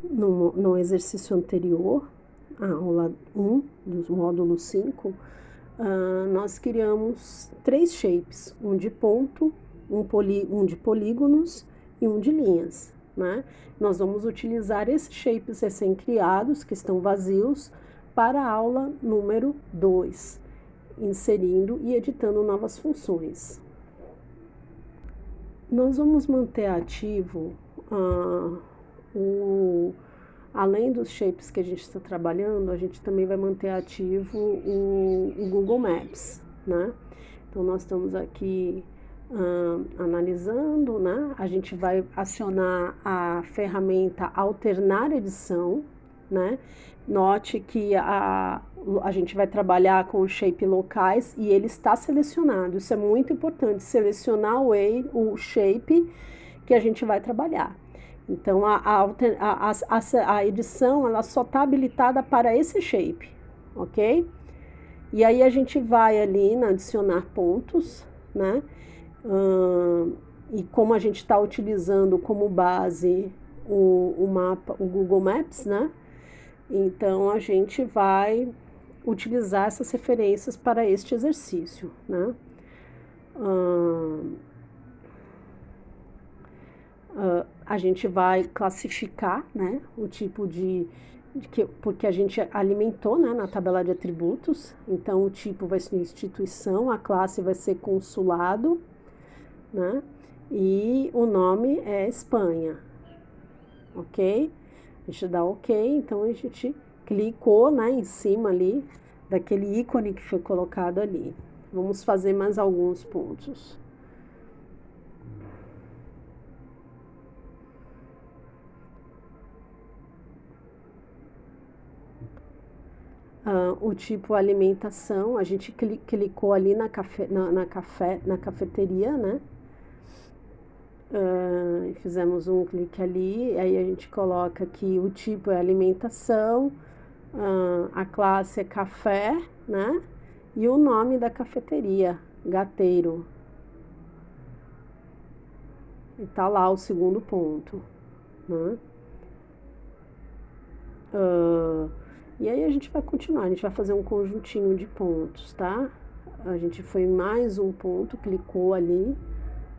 no exercício anterior, a aula 1 do módulo 5, nós criamos 3 shapes, um de ponto, um de polígonos e um de linhas, né? Nós vamos utilizar esses shapes recém-criados, que estão vazios, para a aula número 2, inserindo e editando novas funções. Nós vamos manter ativo, além dos shapes que a gente está trabalhando, a gente também vai manter ativo o Google Maps, né? Então, nós estamos aqui analisando, né? A gente vai acionar a ferramenta Alternar Edição, né? Note que a gente vai trabalhar com o shape locais e ele está selecionado. Isso é muito importante, selecionar o shape que a gente vai trabalhar. Então, a edição ela só está habilitada para esse shape, ok? E aí a gente vai ali na adicionar pontos, né? E como a gente está utilizando como base o mapa, o Google Maps, né? Então, a gente vai utilizar essas referências para este exercício, né? A gente vai classificar, né, o tipo porque a gente alimentou, né, na tabela de atributos. Então, o tipo vai ser instituição, a classe vai ser consulado, né, e o nome é Espanha, ok? A gente dá ok, então a gente clicou, né, em cima ali daquele ícone que foi colocado ali. Vamos fazer mais alguns pontos. O tipo alimentação, a gente clicou ali na cafeteria, né? Fizemos um clique ali, aí a gente coloca que o tipo é alimentação, a classe é café, né? E o nome da cafeteria, Gateiro. E tá lá o segundo ponto, né? E aí a gente vai continuar, a gente vai fazer um conjuntinho de pontos, tá? A gente foi mais um ponto, clicou ali,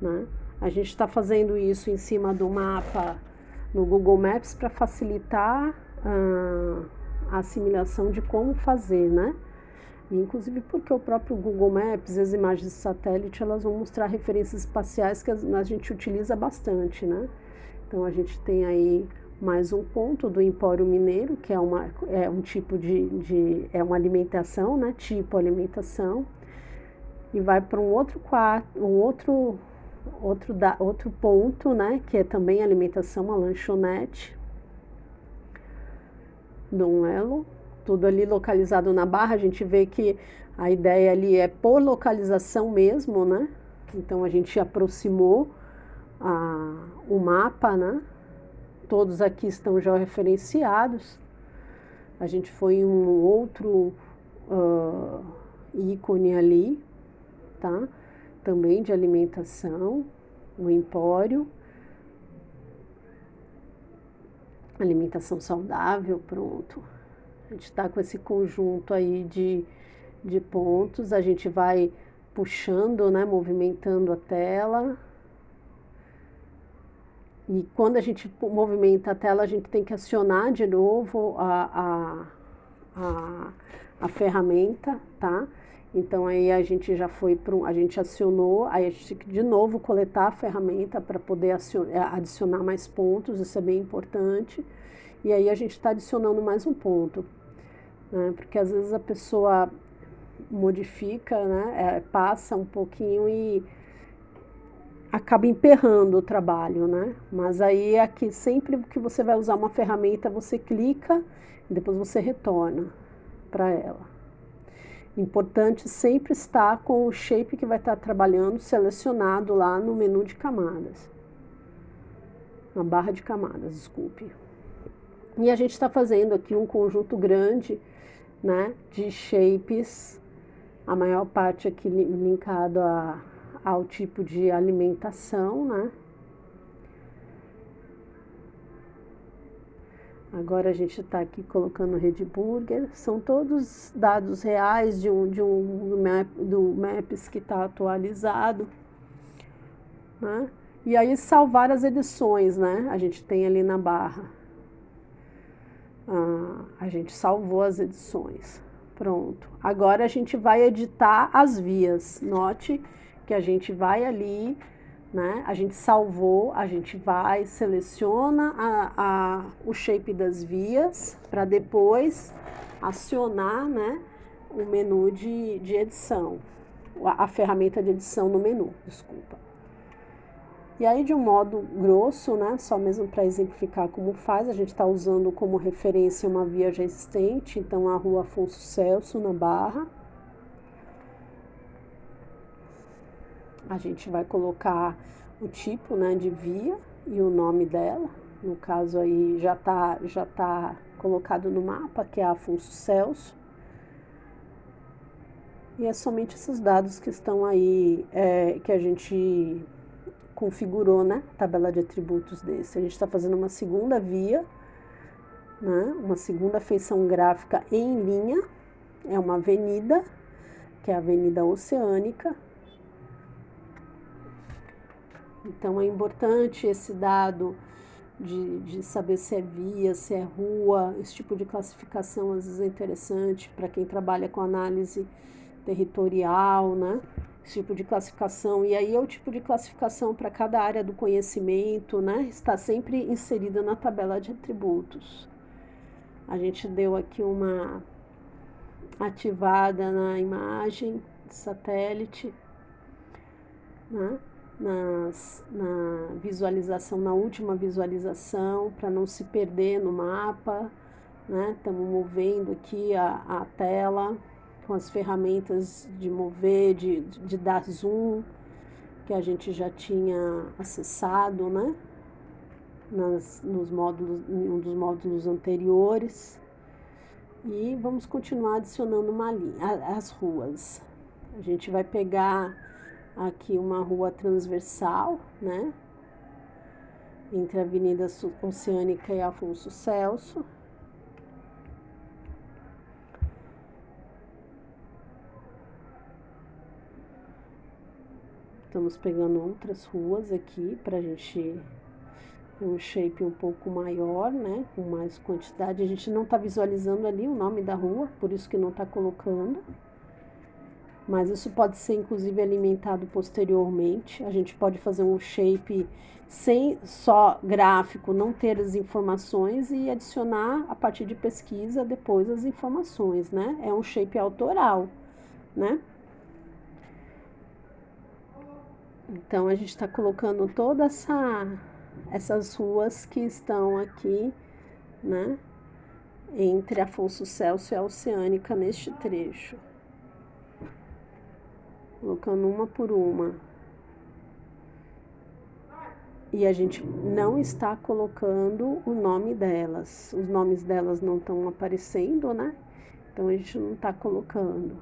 né? A gente está fazendo isso em cima do mapa no Google Maps para facilitar a assimilação de como fazer, né? E, inclusive porque o próprio Google Maps, as imagens de satélite, elas vão mostrar referências espaciais que a gente utiliza bastante, né? Então a gente tem aí mais um ponto do Empório Mineiro, que é um tipo é uma alimentação, né? Tipo alimentação. E vai para um outro outro ponto, né? Que é também alimentação, uma lanchonete. Dom Elo. Tudo ali localizado na barra. A gente vê que a ideia ali é por localização mesmo, né? Então a gente aproximou o mapa, né? Todos aqui estão já referenciados. A gente foi em um outro ícone ali, tá? Também de alimentação, o empório. Alimentação saudável, pronto. A gente está com esse conjunto aí de pontos. A gente vai puxando, né? Movimentando a tela. E quando a gente movimenta a tela, a gente tem que acionar de novo a ferramenta, tá? Então aí a gente já foi a gente acionou, aí a gente tem que de novo coletar a ferramenta para poder adicionar mais pontos, isso é bem importante. E aí a gente está adicionando mais um ponto, né? Porque às vezes a pessoa modifica, né? Passa um pouquinho e acaba emperrando o trabalho, né? Mas aí aqui sempre que você vai usar uma ferramenta, você clica e depois você retorna para ela. Importante sempre estar com o shape que vai estar trabalhando selecionado lá no menu de camadas. Na barra de camadas, desculpe. E a gente está fazendo aqui um conjunto grande, né, de shapes, a maior parte aqui linkado ao tipo de alimentação, né? Agora a gente está aqui colocando Rede Burger. São todos dados reais do Maps que está atualizado, né? E aí salvar as edições, né? A gente tem ali na barra. A gente salvou as edições. Pronto. Agora a gente vai editar as vias. Note que a gente vai ali, né? A gente salvou, a gente vai, seleciona o shape das vias para depois acionar, né, o menu de edição, a ferramenta de edição no menu, desculpa. E aí, de um modo grosso, né, só mesmo para exemplificar como faz, a gente está usando como referência uma via já existente, então a rua Afonso Celso, na Barra. A gente vai colocar o tipo, né, de via e o nome dela. No caso aí já tá colocado no mapa, que é Afonso Celso. E é somente esses dados que estão aí, que a gente configurou, né, tabela de atributos desse. A gente está fazendo uma segunda via, né, uma segunda feição gráfica em linha. É uma avenida, que é a Avenida Oceânica. Então é importante esse dado de saber se é via, se é rua. Esse tipo de classificação às vezes é interessante para quem trabalha com análise territorial, né? Esse tipo de classificação. E aí é o tipo de classificação para cada área do conhecimento, né? Está sempre inserida na tabela de atributos. A gente deu aqui uma ativada na imagem de satélite, né? Na visualização, na última visualização, para não se perder no mapa, né? Estamos movendo aqui a tela com as ferramentas de mover, de dar zoom, que a gente já tinha acessado, né? Nos módulos, em um dos módulos anteriores. E vamos continuar adicionando uma linha, as ruas. A gente vai pegar aqui uma rua transversal, né? Entre a Avenida Oceânica e Afonso Celso. Estamos pegando outras ruas aqui para a gente ter um shape um pouco maior, né? Com mais quantidade. A gente não está visualizando ali o nome da rua, por isso que não está colocando. Mas isso pode ser inclusive alimentado posteriormente. A gente pode fazer um shape sem só gráfico, não ter as informações e adicionar a partir de pesquisa depois as informações, né? É um shape autoral, né? Então a gente está colocando todas essas ruas que estão aqui, né? Entre Afonso Celso e a Oceânica neste trecho. Colocando uma por uma. E a gente não está colocando o nome delas. Os nomes delas não estão aparecendo, né? Então a gente não está colocando.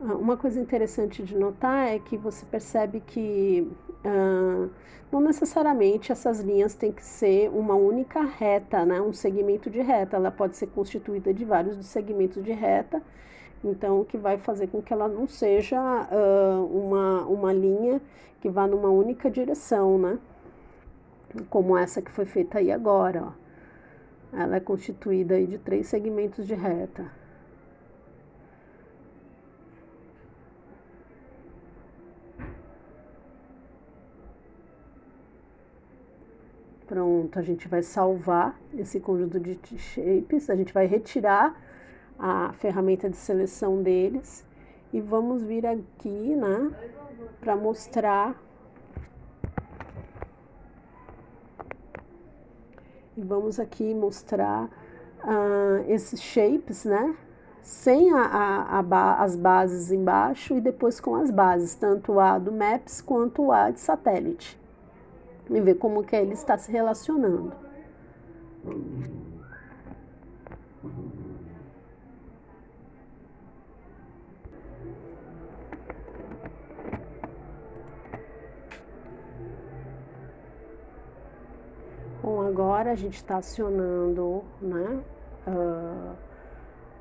Uma coisa interessante de notar é que você percebe que não necessariamente essas linhas têm que ser uma única reta, né? Um segmento de reta. Ela pode ser constituída de vários segmentos de reta, então o que vai fazer com que ela não seja uma linha que vá numa única direção, né? Como essa que foi feita aí agora, ó. Ela é constituída aí de 3 segmentos de reta. Pronto, a gente vai salvar esse conjunto de shapes, a gente vai retirar a ferramenta de seleção deles e vamos vir aqui, né, para mostrar. E vamos aqui mostrar esses shapes, né, sem as bases embaixo e depois com as bases, tanto a do Maps quanto a de satélite. E ver como que ele está se relacionando. agora a gente está acionando, né,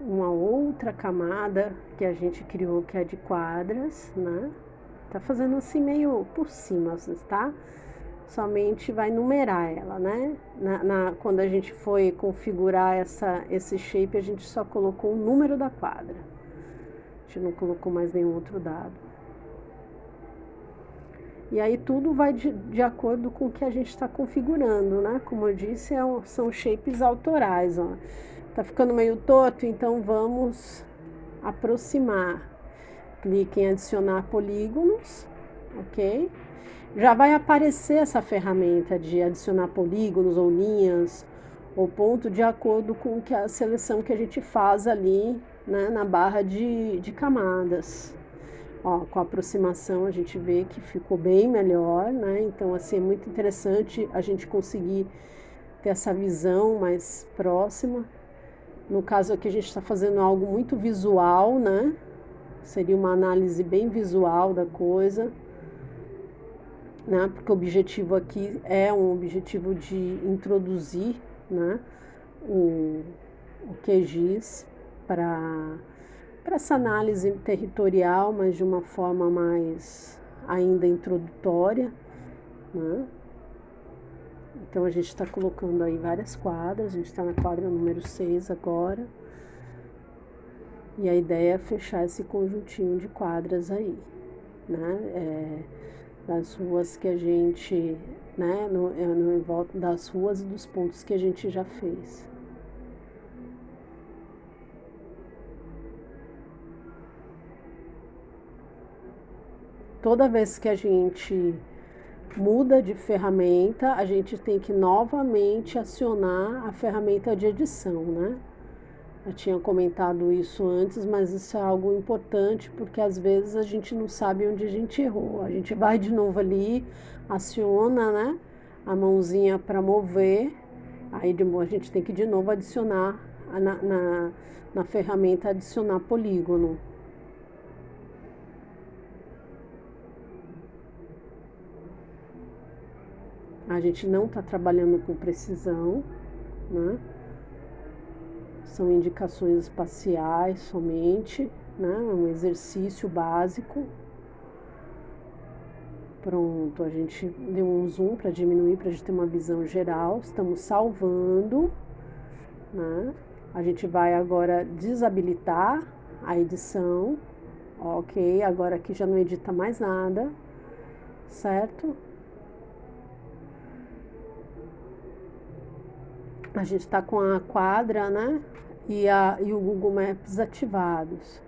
uma outra camada que a gente criou, que é de quadras, né? Tá fazendo assim meio por cima, tá? Somente vai numerar ela, né? Quando a gente foi configurar esse shape, a gente só colocou o número da quadra. A gente não colocou mais nenhum outro dado. E aí tudo vai de acordo com o que a gente está configurando, né? Como eu disse, são shapes autorais, ó. Tá ficando meio torto, então vamos aproximar. Clique em adicionar polígonos, ok? Já vai aparecer essa ferramenta de adicionar polígonos ou linhas ou ponto de acordo com a seleção que a gente faz ali, né, na barra de camadas. Ó, com a aproximação a gente vê que ficou bem melhor, né? Então, assim, é muito interessante a gente conseguir ter essa visão mais próxima. No caso aqui a gente está fazendo algo muito visual, né? Seria uma análise bem visual da coisa, né? Porque o objetivo aqui é um objetivo de introduzir, né, o QGIS para essa análise territorial, mas de uma forma mais ainda introdutória, né? Então a gente está colocando aí várias quadras, a gente está na quadra número 6 agora. E a ideia é fechar esse conjuntinho de quadras aí, né? Das ruas que a gente, né? Em volta das ruas e dos pontos que a gente já fez. Toda vez que a gente muda de ferramenta, a gente tem que novamente acionar a ferramenta de edição, né? Eu tinha comentado isso antes, mas isso é algo importante porque às vezes a gente não sabe onde a gente errou. A gente vai de novo ali, aciona, né, a mãozinha para mover, aí a gente tem que de novo adicionar na ferramenta adicionar polígono. A gente não está trabalhando com precisão, né? São indicações espaciais somente, né? Um exercício básico. Pronto, a gente deu um zoom para diminuir, para a gente ter uma visão geral. Estamos salvando, né? A gente vai agora desabilitar a edição, ok? Agora aqui já não edita mais nada, certo? A gente está com a quadra, né? E o Google Maps ativados.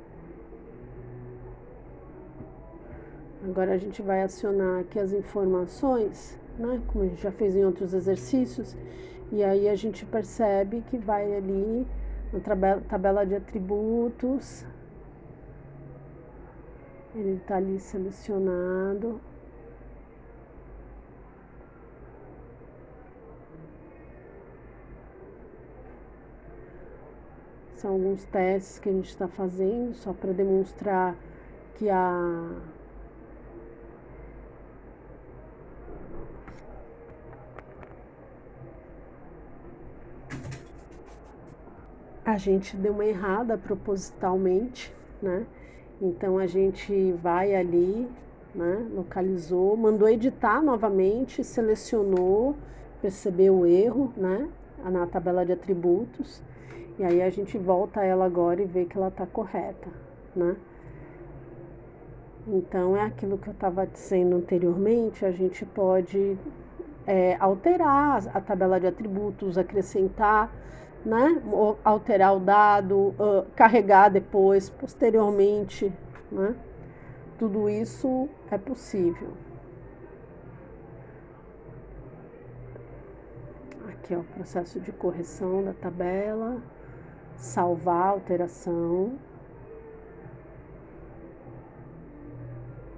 Agora a gente vai acionar aqui as informações, né? Como a gente já fez em outros exercícios. E aí a gente percebe que vai ali na tabela de atributos. Ele está ali selecionado. São alguns testes que a gente está fazendo, só para demonstrar que a gente deu uma errada propositalmente, né? Então a gente vai ali, né? Localizou, mandou editar novamente, selecionou, percebeu o erro, né? Na tabela de atributos. E aí a gente volta ela agora e vê que ela está correta, né? Então é aquilo que eu estava dizendo anteriormente, a gente pode alterar a tabela de atributos, acrescentar, né? Alterar o dado, carregar depois, posteriormente, né? Tudo isso é possível. Aqui é o processo de correção da tabela. Salvar a alteração,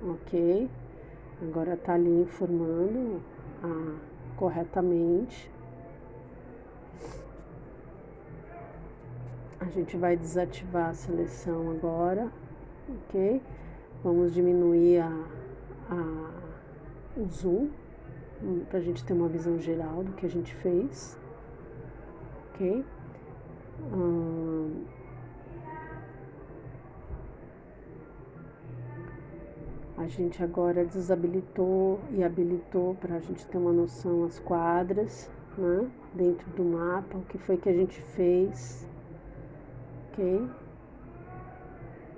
ok, agora está ali informando corretamente. A gente vai desativar a seleção agora, ok, vamos diminuir o zoom, para a gente ter uma visão geral do que a gente fez, ok? A gente agora desabilitou e habilitou para a gente ter uma noção as quadras, né? Dentro do mapa, o que foi que a gente fez, ok?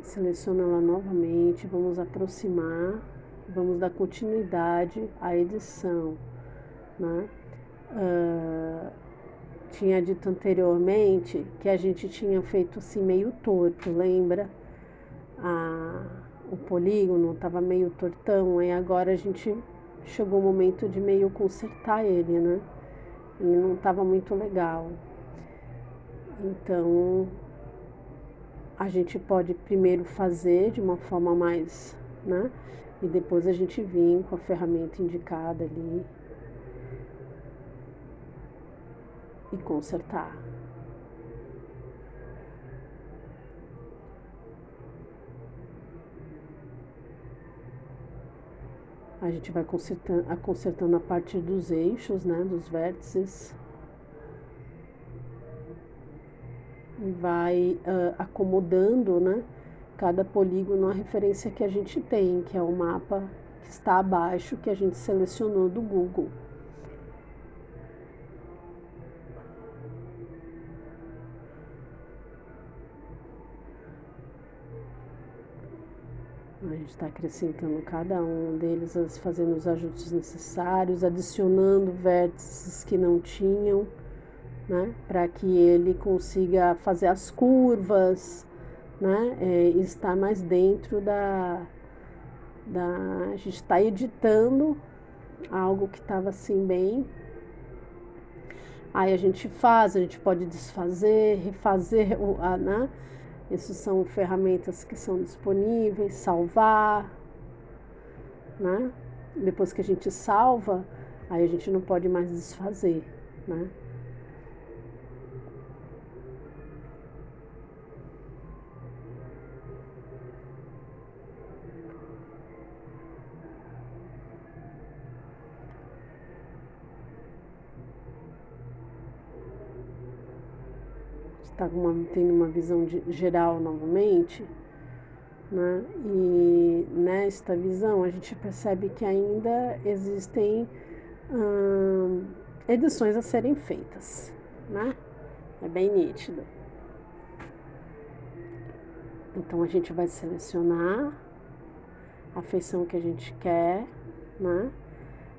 Seleciona ela novamente, vamos aproximar, vamos dar continuidade à edição, né? Tinha dito anteriormente que a gente tinha feito assim meio torto, lembra? O polígono estava meio tortão, e agora a gente chegou o momento de meio consertar ele, né? Ele não estava muito legal. Então, a gente pode primeiro fazer de uma forma mais, né? E depois a gente vir com a ferramenta indicada ali e consertar. A gente vai consertando a partir dos eixos, né, dos vértices, e vai acomodando, né, cada polígono à referência que a gente tem, que é o mapa que está abaixo, que a gente selecionou do Google. A gente está acrescentando cada um deles, fazendo os ajustes necessários, adicionando vértices que não tinham, né, para que ele consiga fazer as curvas, né, e estar mais dentro a gente está editando algo que estava assim bem. Aí a gente pode desfazer, refazer, né? Essas são ferramentas que são disponíveis, salvar, né? Depois que a gente salva, aí a gente não pode mais desfazer, né? Está tendo uma visão geral novamente, né? E nesta visão a gente percebe que ainda existem edições a serem feitas, né? É bem nítido. Então a gente vai selecionar a feição que a gente quer, né?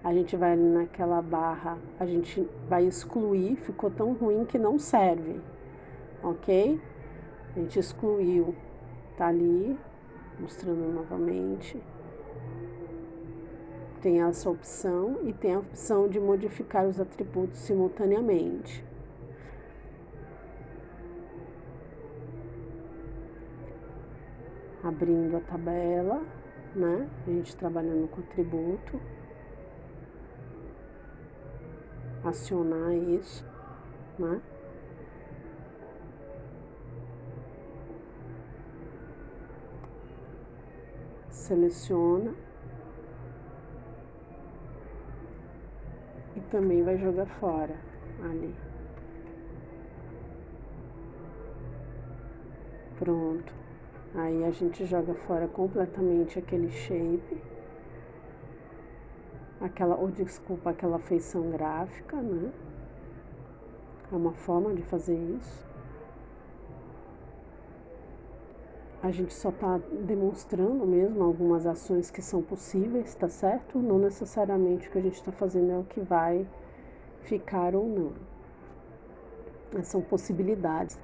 A gente vai naquela barra, a gente vai excluir, ficou tão ruim que não serve, ok? A gente excluiu, tá ali, mostrando novamente. Tem essa opção e tem a opção de modificar os atributos simultaneamente. Abrindo a tabela, né? A gente trabalhando com atributo. Acionar isso, né? Seleciona e também vai jogar fora ali. Pronto. Aí a gente joga fora completamente aquele shape, aquela feição gráfica, né? É uma forma de fazer isso. A gente só está demonstrando mesmo algumas ações que são possíveis, tá certo? Não necessariamente o que a gente está fazendo é o que vai ficar ou não. São possibilidades.